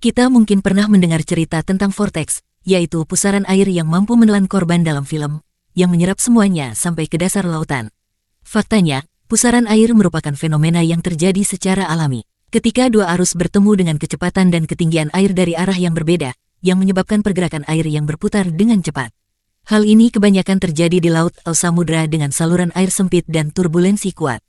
Kita mungkin pernah mendengar cerita tentang vortex, yaitu pusaran air yang mampu menelan korban dalam film, yang menyerap semuanya sampai ke dasar lautan. Faktanya, pusaran air merupakan fenomena yang terjadi secara alami. Ketika dua arus bertemu dengan kecepatan dan ketinggian air dari arah yang berbeda, yang menyebabkan pergerakan air yang berputar dengan cepat. Hal ini kebanyakan terjadi di laut atau samudra dengan saluran air sempit dan turbulensi kuat.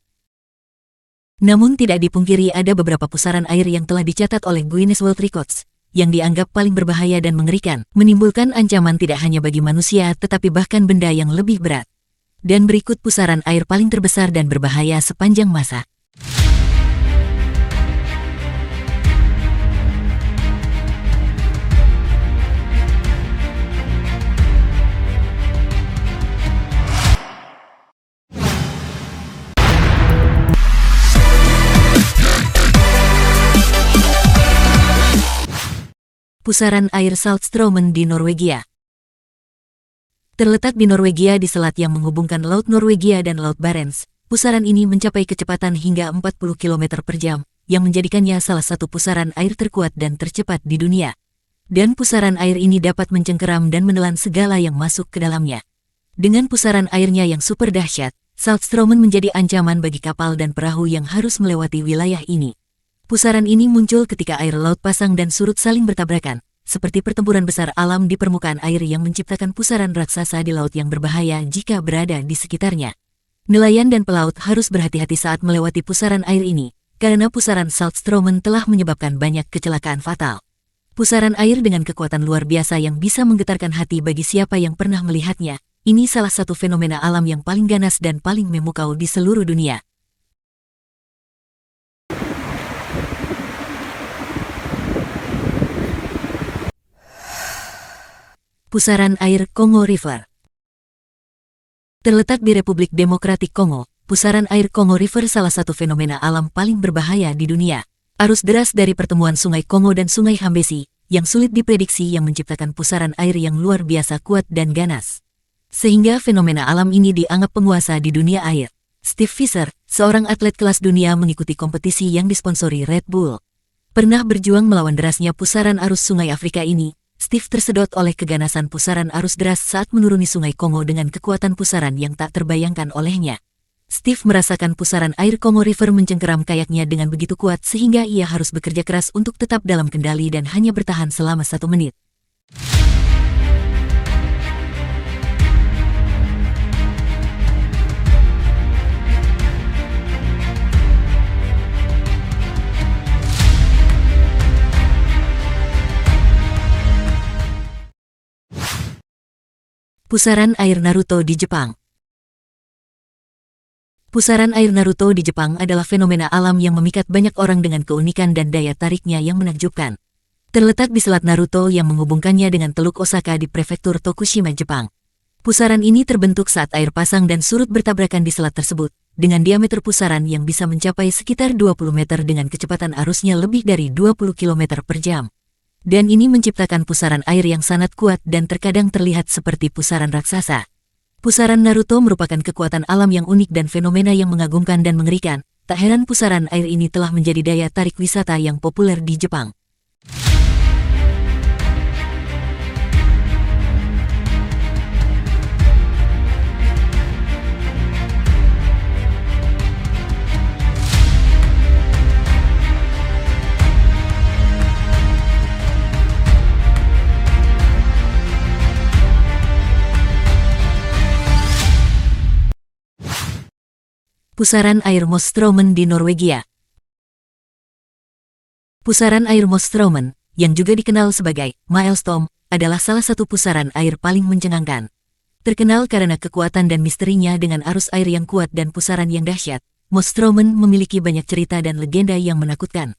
Namun tidak dipungkiri ada beberapa pusaran air yang telah dicatat oleh Guinness World Records, yang dianggap paling berbahaya dan mengerikan, menimbulkan ancaman tidak hanya bagi manusia tetapi bahkan benda yang lebih berat. Dan berikut pusaran air paling terbesar dan berbahaya sepanjang masa. Pusaran air Saltstraumen di Norwegia. Terletak di Norwegia di selat yang menghubungkan Laut Norwegia dan Laut Barents, pusaran ini mencapai kecepatan hingga 40 km per jam, yang menjadikannya salah satu pusaran air terkuat dan tercepat di dunia. Dan pusaran air ini dapat mencengkeram dan menelan segala yang masuk ke dalamnya. Dengan pusaran airnya yang super dahsyat, Saltstraumen menjadi ancaman bagi kapal dan perahu yang harus melewati wilayah ini. Pusaran ini muncul ketika air laut pasang dan surut saling bertabrakan, seperti pertempuran besar alam di permukaan air yang menciptakan pusaran raksasa di laut yang berbahaya jika berada di sekitarnya. Nelayan dan pelaut harus berhati-hati saat melewati pusaran air ini, karena pusaran Saltstraumen telah menyebabkan banyak kecelakaan fatal. Pusaran air dengan kekuatan luar biasa yang bisa menggetarkan hati bagi siapa yang pernah melihatnya, ini salah satu fenomena alam yang paling ganas dan paling memukau di seluruh dunia. Pusaran air Congo River. Terletak di Republik Demokratik Kongo, pusaran air Congo River salah satu fenomena alam paling berbahaya di dunia. Arus deras dari pertemuan Sungai Kongo dan Sungai Hambesi, yang sulit diprediksi yang menciptakan pusaran air yang luar biasa kuat dan ganas. Sehingga fenomena alam ini dianggap penguasa di dunia air. Steve Fisher, seorang atlet kelas dunia mengikuti kompetisi yang disponsori Red Bull. Pernah berjuang melawan derasnya pusaran arus Sungai Afrika ini. Steve tersedot oleh keganasan pusaran arus deras saat menuruni Sungai Kongo dengan kekuatan pusaran yang tak terbayangkan olehnya. Steve merasakan pusaran air Congo River mencengkeram kayaknya dengan begitu kuat sehingga ia harus bekerja keras untuk tetap dalam kendali dan hanya bertahan selama 1 menit. Pusaran air Naruto di Jepang. Pusaran air Naruto di Jepang adalah fenomena alam yang memikat banyak orang dengan keunikan dan daya tariknya yang menakjubkan. Terletak di Selat Naruto yang menghubungkannya dengan Teluk Osaka di prefektur Tokushima, Jepang. Pusaran ini terbentuk saat air pasang dan surut bertabrakan di selat tersebut, dengan diameter pusaran yang bisa mencapai sekitar 20 meter dengan kecepatan arusnya lebih dari 20 km per jam. Dan ini menciptakan pusaran air yang sangat kuat dan terkadang terlihat seperti pusaran raksasa. Pusaran Naruto merupakan kekuatan alam yang unik dan fenomena yang mengagumkan dan mengerikan. Tak heran pusaran air ini telah menjadi daya tarik wisata yang populer di Jepang. Pusaran air Mostraumen di Norwegia. Pusaran air Mostraumen, yang juga dikenal sebagai Maelstrom, adalah salah satu pusaran air paling mencengangkan. Terkenal karena kekuatan dan misterinya dengan arus air yang kuat dan pusaran yang dahsyat, Mostraumen memiliki banyak cerita dan legenda yang menakutkan.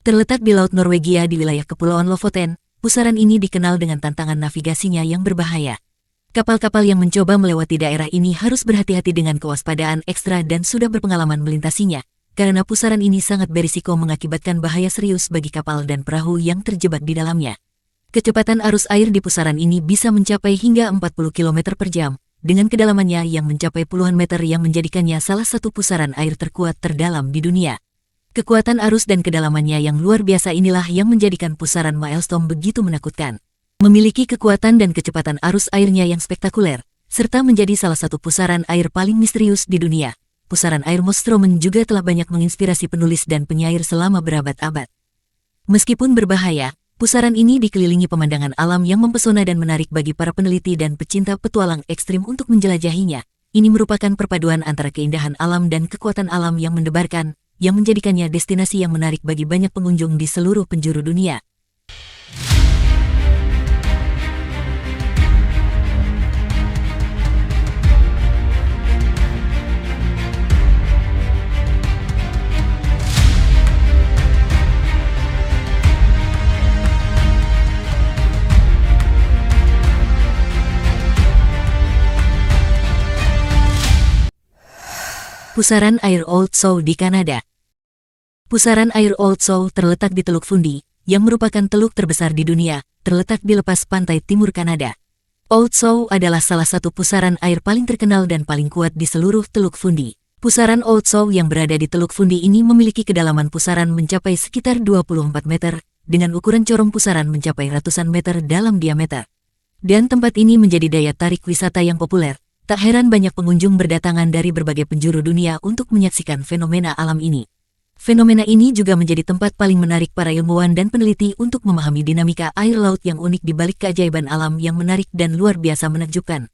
Terletak di Laut Norwegia di wilayah Kepulauan Lofoten, pusaran ini dikenal dengan tantangan navigasinya yang berbahaya. Kapal-kapal yang mencoba melewati daerah ini harus berhati-hati dengan kewaspadaan ekstra dan sudah berpengalaman melintasinya, karena pusaran ini sangat berisiko mengakibatkan bahaya serius bagi kapal dan perahu yang terjebak di dalamnya. Kecepatan arus air di pusaran ini bisa mencapai hingga 40 km per jam, dengan kedalamannya yang mencapai puluhan meter yang menjadikannya salah satu pusaran air terkuat terdalam di dunia. Kekuatan arus dan kedalamannya yang luar biasa inilah yang menjadikan pusaran Maelstrom begitu menakutkan. Memiliki kekuatan dan kecepatan arus airnya yang spektakuler, serta menjadi salah satu pusaran air paling misterius di dunia. Pusaran air Maelstrom juga telah banyak menginspirasi penulis dan penyair selama berabad-abad. Meskipun berbahaya, pusaran ini dikelilingi pemandangan alam yang mempesona dan menarik bagi para peneliti dan pecinta petualang ekstrim untuk menjelajahinya. Ini merupakan perpaduan antara keindahan alam dan kekuatan alam yang mendebarkan, yang menjadikannya destinasi yang menarik bagi banyak pengunjung di seluruh penjuru dunia. Pusaran air Old Soul di Kanada. Pusaran air Old Soul terletak di Teluk Fundy, yang merupakan teluk terbesar di dunia, terletak di lepas pantai timur Kanada. Old Soul adalah salah satu pusaran air paling terkenal dan paling kuat di seluruh Teluk Fundy. Pusaran Old Soul yang berada di Teluk Fundy ini memiliki kedalaman pusaran mencapai sekitar 24 meter, dengan ukuran corong pusaran mencapai ratusan meter dalam diameter. Dan tempat ini menjadi daya tarik wisata yang populer. Tak heran banyak pengunjung berdatangan dari berbagai penjuru dunia untuk menyaksikan fenomena alam ini. Fenomena ini juga menjadi tempat paling menarik para ilmuwan dan peneliti untuk memahami dinamika air laut yang unik di balik keajaiban alam yang menarik dan luar biasa menakjubkan.